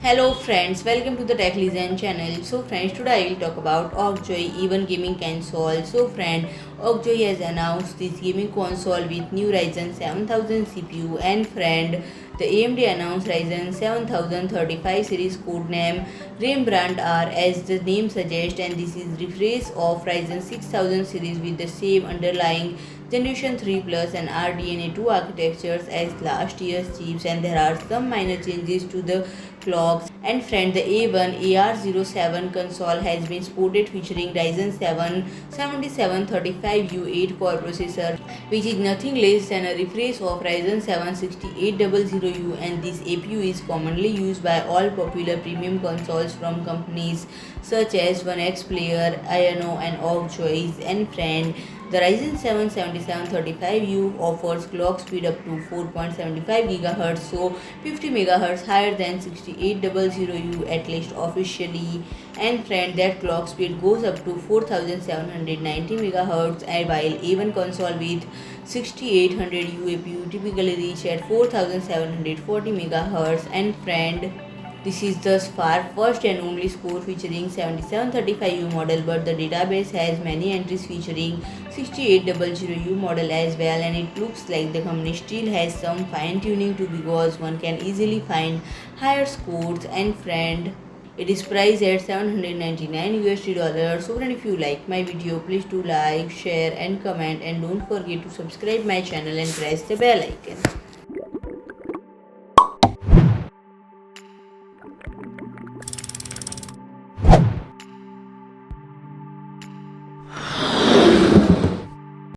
Hello friends, welcome to the TechListen channel. So friends, today I will talk about AOKZOE A1 gaming console. So friend, AOKZOE has announced this gaming console with new Ryzen 7000 CPU, and friend, the AMD announced Ryzen 7035 series codename Rembrandt-R as the name suggests, and this is refresh of Ryzen 6000 series with the same underlying Generation 3 Plus and RDNA2 architectures as last year's chips, and there are some minor changes to the clocks. And friend, the A1 AR07 console has been supported featuring Ryzen 7 7735U 8-core processor, which is nothing less than a refresh of Ryzen 7 6800U, and this APU is commonly used by all popular premium consoles from companies such as OneXplayer, AYANEO and AOKZOE. And friend, the Ryzen 7 7735U offers clock speed up to 4.75 GHz, so 50 MHz higher than 6800U at least officially. And friend, that clock speed goes up to 4790 MHz, and while even console with 6800U APU typically reach at 4740 MHz. And friend, this is thus far first and only score featuring 7735U model, but the database has many entries featuring 6800U model as well, and it looks like the company still has some fine tuning to, because one can easily find higher scores. And friend, it is priced at $799. So friend, if you like my video, please do like, share and comment, and don't forget to subscribe my channel and press the bell icon.